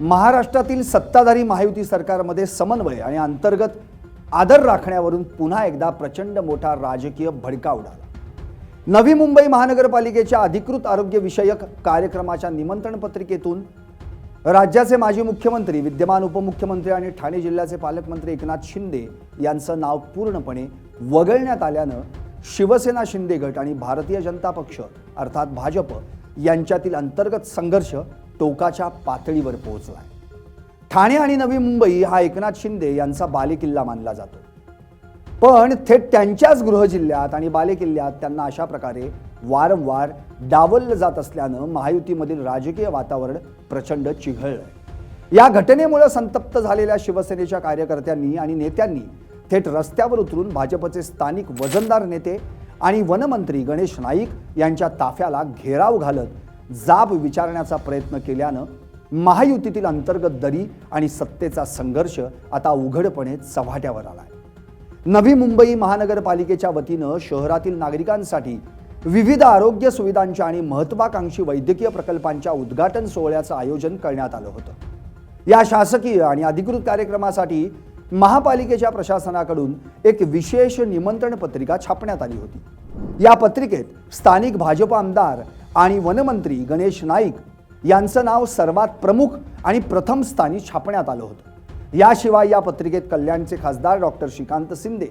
महाराष्ट्रातील सत्ताधारी महायुती सरकारमध्ये समन्वय आणि अंतर्गत आदर राखण्यावरून पुन्हा एकदा प्रचंड मोठा राजकीय भडका उडाला। नवी मुंबई महानगरपालिकेच्या अधिकृत आरोग्य विषयक कार्यक्रमाच्या निमंत्रण पत्रिकेतून राज्याचे माजी मुख्यमंत्री, विद्यमान उपमुख्यमंत्री आणि ठाणे जिल्ह्याचे पालकमंत्री एकनाथ शिंदे यांचं नाव पूर्णपणे वगळण्यात आल्यानं शिवसेना शिंदे गट आणि भारतीय जनता पक्ष अर्थात भाजप यांच्यातील अंतर्गत संघर्ष टोकाच्या पातळीवर पोहोचलाय। ठाणे आणि नवी मुंबई हा एकनाथ शिंदे यांचा बालेकिल्ला मानला जातो, पण थेट त्यांच्याच गृह जिल्ह्यात आणि बालेकिल्ल्यात त्यांना अशा प्रकारे वारंवार डावललं जात असल्यानं महायुतीमधील राजकीय वातावरण प्रचंड चिघळलंय। या घटनेमुळे संतप्त झालेल्या शिवसेनेच्या कार्यकर्त्यांनी आणि नेत्यांनी थेट रस्त्यावर उतरून भाजपचे स्थानिक वजनदार नेते आणि वनमंत्री गणेश नाईक यांच्या ताफ्याला घेराव घालत जाब विचारण्याचा प्रयत्न केल्यानं महायुतीतील अंतर्गत दरी आणि सत्तेचा संघर्ष आता उघडपणे चव्हाट्यावर आलाय। नवी मुंबई महानगरपालिकेच्या वतीनं शहरातील नागरिकांसाठी विविध आरोग्य सुविधांच्या आणि महत्त्वाकांक्षी वैद्यकीय प्रकल्पांच्या उद्घाटन सोहळ्याचं आयोजन करण्यात आलं होतं। या शासकीय आणि अधिकृत कार्यक्रमासाठी महापालिकेच्या प्रशासनाकडून एक विशेष निमंत्रण पत्रिका छापण्यात आली होती। या पत्रिकेत स्थानिक भाजप आमदार आणि वनमंत्री गणेश नाईक यांचं नाव सर्वात प्रमुख आणि प्रथम स्थानी छापण्यात आलं होतं। याशिवाय या पत्रिकेत कल्याणचे खासदार डॉक्टर श्रीकांत शिंदे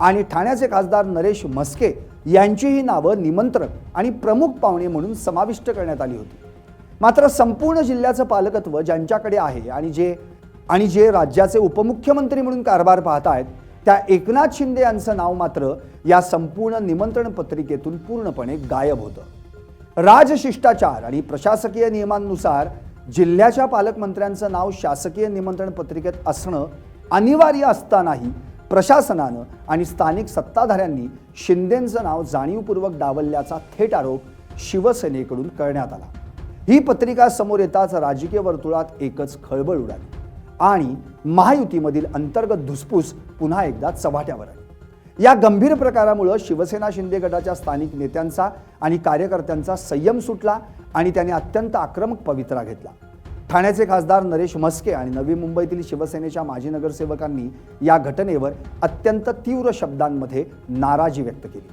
आणि ठाण्याचे खासदार नरेश म्हस्के यांचीही नावं निमंत्रक आणि प्रमुख पाहुणे म्हणून समाविष्ट करण्यात आली होती। मात्र संपूर्ण जिल्ह्याचं पालकत्व ज्यांच्याकडे आहे आणि जे राज्याचे उपमुख्यमंत्री म्हणून कारभार पाहत आहेत त्या एकनाथ शिंदे यांचं नाव मात्र या संपूर्ण निमंत्रण पत्रिकेतून पूर्णपणे गायब होतं। राजशिष्टाचार आणि प्रशासकीय नियमांनुसार जिल्ह्याच्या पालकमंत्र्यांचं नाव शासकीय निमंत्रण पत्रिकेत असणं अनिवार्य असतानाही प्रशासनानं आणि स्थानिक सत्ताधाऱ्यांनी शिंदेंचं नाव जाणीवपूर्वक डावलल्याचा थेट आरोप शिवसेनेकडून करण्यात आला। ही पत्रिका समोर येताच राजकीय वर्तुळात एकच खळबळ उडाली आणि महायुतीमधील अंतर्गत धुसफूस पुन्हा एकदा चव्हाट्यावर आली। या गंभीर प्रकारामुळे शिवसेना शिंदे गटाच्या स्थानिक नेत्यांचा आणि कार्यकर्त्यांचा संयम सुटला आणि त्यांनी अत्यंत आक्रमक पवित्रा घेतला। ठाण्याचे खासदार नरेश म्हस्के आणि नवी मुंबईतील शिवसेनेच्या माजी नगरसेवकांनी या घटनेवर अत्यंत तीव्र शब्दांमध्ये नाराजी व्यक्त केली।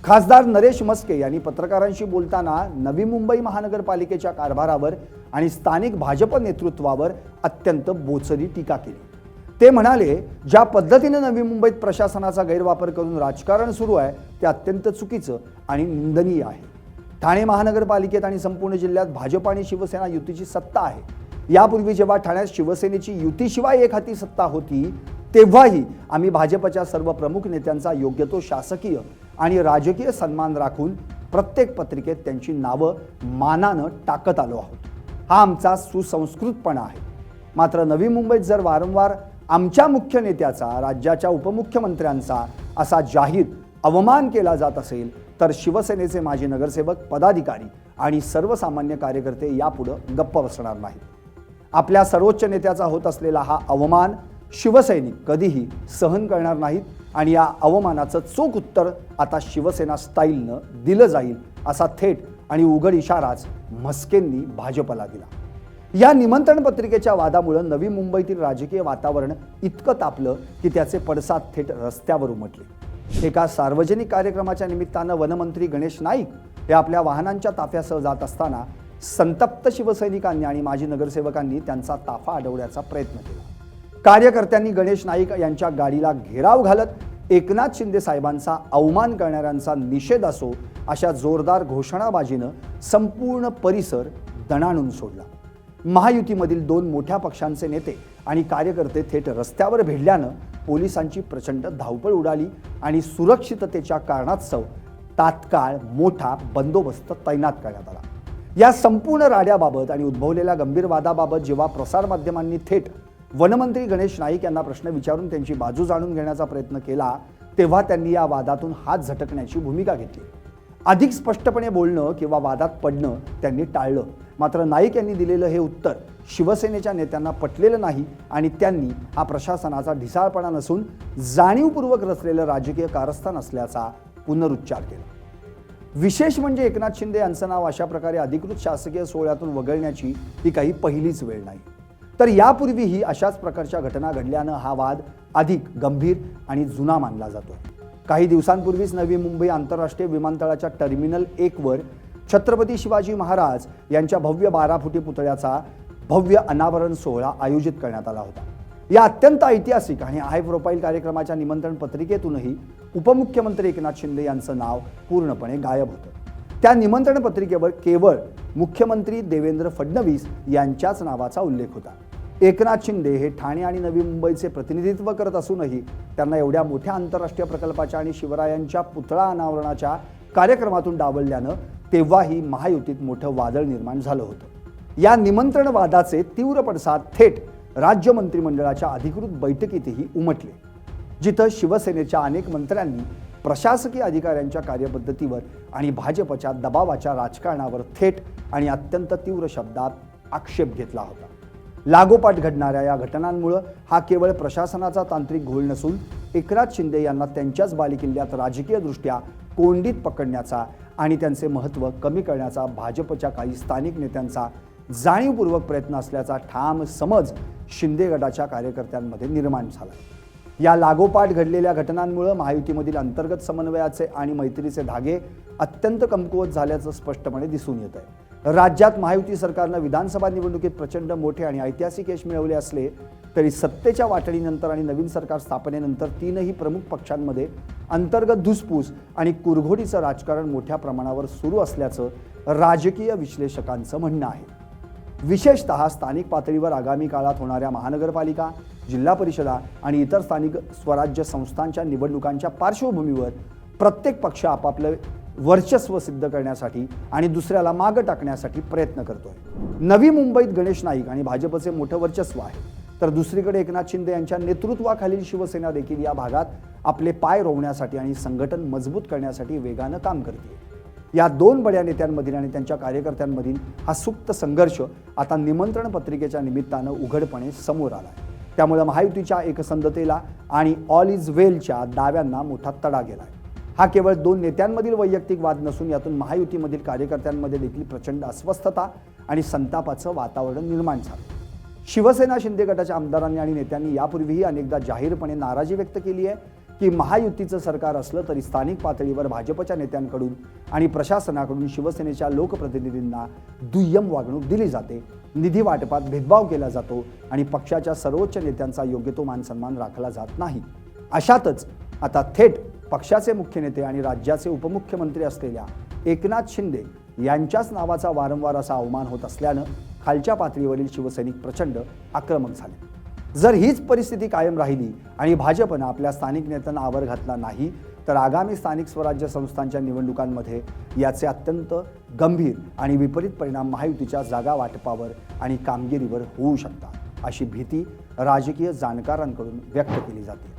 खासदार नरेश म्हस्के यांनी पत्रकारांशी बोलताना नवी मुंबई महानगरपालिकेच्या कारभारावर आणि स्थानिक भाजप नेतृत्वावर अत्यंत बोचरी टीका केली। ते म्हणाले, ज्या पद्धतीने नवी मुंबईत प्रशासनाचा गैरवापर करून राजकारण सुरू आहे ते अत्यंत चुकीचं आणि निंदनीय आहे। ठाणे महानगरपालिकेत आणि संपूर्ण जिल्ह्यात भाजप आणि शिवसेना युतीची सत्ता आहे। यापूर्वी जेव्हा ठाण्यात शिवसेनेची युतीशिवाय एक हाती सत्ता होती तेव्हाही आम्ही भाजपच्या सर्व प्रमुख नेत्यांचा योग्य तो शासकीय आणि राजकीय सन्मान राखून प्रत्येक पत्रिकेत त्यांची नावं मानानं टाकत आलो आहोत। हा आमचा सुसंस्कृतपणा आहे। मात्र नवी मुंबईत जर वारंवार आमच्या मुख्य नेत्याचा, राज्याच्या उपमुख्यमंत्र्यांचा असा जाहीर अवमान केला जात असेल तर शिवसेनेचे माजी नगरसेवक, पदाधिकारी आणि सर्वसामान्य कार्यकर्ते यापुढे गप्प बसणार नाहीत। आपल्या सर्वोच्च नेत्याचा होत असलेला हा अवमान शिवसैनिक कधीही सहन करणार नाहीत आणि या अवमानाचं चोख उत्तर आता शिवसेना स्टाईलनं दिलं जाईल असा थेट आणि उघड इशाराच म्हस्केंनी भाजपला दिला। या निमंत्रण पत्रिकेच्या वादामुळे नवी मुंबईतील राजकीय वातावरण इतकं तापलं की त्याचे पडसाद थेट रस्त्यावर उमटले। एका सार्वजनिक कार्यक्रमाच्या निमित्तानं वनमंत्री गणेश नाईक हे आपल्या वाहनांच्या ताफ्यासह जात असताना संतप्त शिवसैनिकांनी आणि माजी नगरसेवकांनी त्यांचा ताफा अडवण्याचा प्रयत्न केला। कार्यकर्त्यांनी गणेश नाईक यांच्या गाडीला घेराव घालत एकनाथ शिंदे साहेबांचा अवमान करणाऱ्यांचा निषेध असो अशा जोरदार घोषणाबाजीनं संपूर्ण परिसर दणाणून सोडला। महायुतीमधील दोन मोठ्या पक्षांचे नेते आणि कार्यकर्ते थेट रस्त्यावर भिडल्यानं पोलिसांची प्रचंड धावपळ उडाली आणि सुरक्षिततेच्या कारणास्तव तात्काळ मोठा बंदोबस्त तैनात करण्यात आला। या संपूर्ण राड्याबाबत आणि उद्भवलेल्या गंभीर वादाबाबत जेव्हा प्रसारमाध्यमांनी थेट वनमंत्री गणेश नाईक यांना प्रश्न विचारून त्यांची बाजू जाणून घेण्याचा प्रयत्न केला तेव्हा त्यांनी या वादातून हात झटकण्याची भूमिका घेतली। अधिक स्पष्टपणे बोलणं किंवा वादात पडणं त्यांनी टाळलं। मात्र नाईक यांनी दिलेलं हे उत्तर शिवसेनेच्या नेत्यांना पटलेलं नाही आणि त्यांनी हा प्रशासनाचा ढिसाळपणा नसून जाणीवपूर्वक रचलेलं राजकीय कारस्थान असल्याचा पुनरुच्चार केला। विशेष म्हणजे एकनाथ शिंदे यांचं नाव अशा प्रकारे अधिकृत शासकीय सोहळ्यातून वगळण्याची ही काही पहिलीच वेळ नाही। तर यापूर्वीही अशाच प्रकारच्या घटना घडल्यानं हा वाद अधिक गंभीर आणि जुना मानला जातो. काही दिवसांपूर्वीच नवी मुंबई आंतरराष्ट्रीय विमानतळाच्या टर्मिनल 1 वर छत्रपती शिवाजी महाराज यांच्या भव्य 12 फुटी पुतळ्याचा भव्य अनावरण सोहळा आयोजित करण्यात आला होता. या अत्यंत ऐतिहासिक आणि हाय प्रोफाईल कार्यक्रमाच्या निमंत्रण पत्रिकेतूनही उपमुख्यमंत्री एकनाथ शिंदे यांचं नाव पूर्णपणे गायब होतं. त्या निमंत्रण पत्रिकेवर केवळ मुख्यमंत्री देवेंद्र फडणवीस यांच्याच नावाचा उल्लेख होता. एकनाथ शिंदे हे ठाणे आणि नवी मुंबईचे प्रतिनिधित्व करत असूनही त्यांना एवढ्या मोठ्या आंतरराष्ट्रीय प्रकल्पाच्या आणि शिवरायांच्या पुतळा अनावरणाच्या कार्यक्रमातून डावलल्यानं तेव्हाही महायुतीत मोठं वादळ निर्माण झालं होतं. या निमंत्रण वादाचे तीव्र पडसाद थेट राज्य मंत्रिमंडळाच्या अधिकृत बैठकीतही उमटले, जिथं शिवसेनेच्या अनेक मंत्र्यांनी प्रशासकीय अधिकाऱ्यांच्या कार्यपद्धतीवर आणि भाजपच्या दबावाच्या राजकारणावर थेट आणि अत्यंत तीव्र शब्दात आक्षेप घेतला होता. लागोपाठ घडणाऱ्या या घटनांमुळे हा केवळ प्रशासनाचा तांत्रिक घोळ नसून एकनाथ शिंदे यांना त्यांच्याच बालेकिल्ल्यात राजकीयदृष्ट्या कोंडीत पकडण्याचा आणि त्यांचे महत्त्व कमी करण्याचा भाजपच्या काही स्थानिक नेत्यांचा जाणीवपूर्वक प्रयत्न असल्याचा ठाम समज शिंदे गटाच्या कार्यकर्त्यांमध्ये निर्माण झाला. या लागोपाठ घडलेल्या घटनांमुळे महायुतीमधील अंतर्गत समन्वयाचे आणि मैत्रीचे धागे अत्यंत कमकुवत झाल्याचं स्पष्टपणे दिसून येत आहे. राज्यात महायुती सरकारनं विधानसभा निवडणुकीत प्रचंड मोठे आणि ऐतिहासिक यश मिळवले असले तरी सत्तेच्या वाटणीनंतर आणि नवीन सरकार स्थापनेनंतर तीनही प्रमुख पक्षांमध्ये अंतर्गत धुसफूस आणि कुरघोडीचं राजकारण मोठ्या प्रमाणावर सुरू असल्याचं राजकीय विश्लेषकांचं म्हणणं आहे. विशेषतः स्थानिक पातळीवर आगामी काळात होणाऱ्या महानगरपालिका, जिल्हा परिषदा आणि इतर स्थानिक स्वराज्य संस्थांच्या निवडणुकांच्या पार्श्वभूमीवर प्रत्येक पक्ष आपापलं वर्चस्व सिद्ध करण्यासाठी आणि दुसऱ्याला मागं टाकण्यासाठी प्रयत्न करतोय. नवी मुंबईत गणेश नाईक आणि भाजपचे मोठं वर्चस्व आहे, तर दुसरीकडे एकनाथ शिंदे यांच्या नेतृत्वाखालील शिवसेना देखील या भागात आपले पाय रोवण्यासाठी आणि संघटन मजबूत करण्यासाठी वेगानं काम करते. या दोन बड्या नेत्यांमधील आणि त्यांच्या कार्यकर्त्यांमधील हा सुप्त संघर्ष आता निमंत्रण पत्रिकेच्या निमित्तानं उघडपणे समोर आला. त्यामुळे महायुतीच्या एकसंधतेला आणि ऑल इज वेलच्या दाव्यांना मोठा तडा गेलाय. हा केवळ दोन नेत्यांमधील वैयक्तिक वाद नसून यातून महायुतीमधील कार्यकर्त्यांमध्ये देखील प्रचंड अस्वस्थता आणि संतापाचं वातावरण निर्माण झालं. शिवसेना शिंदे गटाच्या आमदारांनी आणि नेत्यांनी यापूर्वीही अनेकदा जाहीरपणे नाराजी व्यक्त केली आहे की महायुतीचं सरकार असलं तरी स्थानिक पातळीवर भाजपच्या नेत्यांकडून आणि प्रशासनाकडून शिवसेनेच्या लोकप्रतिनिधींना दुय्यम वागणूक दिली जाते, निधी वाटपात भेदभाव केला जातो आणि पक्षाच्या सर्वोच्च नेत्यांचा योग्य तो मानसन्मान राखला जात नाही. अशातच आता थेट पक्षाचे मुख्य नेते आणि राज्याचे उपमुख्यमंत्री असलेल्या एकनाथ शिंदे यांच्याच नावाचा वारंवार असा अवमान होत असल्यानं खालच्या पातळीवरील शिवसैनिक प्रचंड आक्रमक झाले. जर हीच परिस्थिती कायम राहिली आणि भाजपनं आपल्या स्थानिक नेत्यांना आवर घातला नाही तर आगामी स्थानिक स्वराज्य संस्थांच्या निवडणुकांमध्ये याचे अत्यंत गंभीर आणि विपरीत परिणाम महायुतीच्या जागा वाटपावर आणि कामगिरीवर होऊ शकतात, अशी भीती राजकीय जाणकारांकडून व्यक्त केली जाते.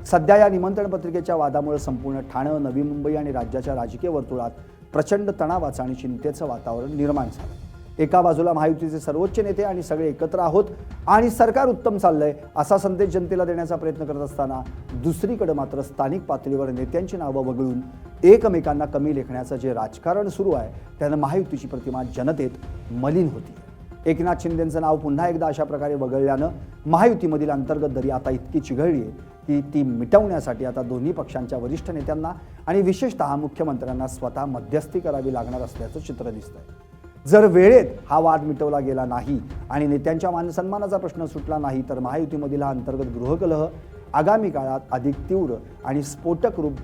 सध्या या निमंत्रण पत्रिकेच्या वादामुळे संपूर्ण ठाणे, नवी मुंबई आणि राज्याच्या राजकीय वर्तुळात प्रचंड तणावाचं आणि चिंतेचं वातावरण निर्माण झालं. एका बाजूला महायुतीचे सर्वोच्च नेते आणि सगळे एकत्र आहोत आणि सरकार उत्तम चाललंय असा संदेश जनतेला देण्याचा प्रयत्न करत असताना दुसरीकडे मात्र स्थानिक पातळीवर नेत्यांची नावं वगळून एकमेकांना कमी लेखण्याचं जे राजकारण सुरू आहे त्यानं महायुतीची प्रतिमा जनतेत मलिन होती. एकनाथ शिंदेंचं नाव पुन्हा एकदा अशा प्रकारे वगळल्यानं महायुतीमधील अंतर्गत दरी आता इतकी चिघळली आहे की ती मिटवण्यासाठी आता दोन्ही पक्षांच्या वरिष्ठ नेत्यांना आणि विशेषतः मुख्यमंत्र्यांना स्वतः मध्यस्थी करावी लागणार असल्याचं चित्र दिसतंय. जर वेळेत हा वाद मिटवला गेला नाही आणि नेत्यांच्या मानसन्मानाचा प्रश्न सुटला नाही तर महायुतीमधील हा अंतर्गत गृहकलह आगामी काळात अधिक तीव्र आणि स्फोटक रूप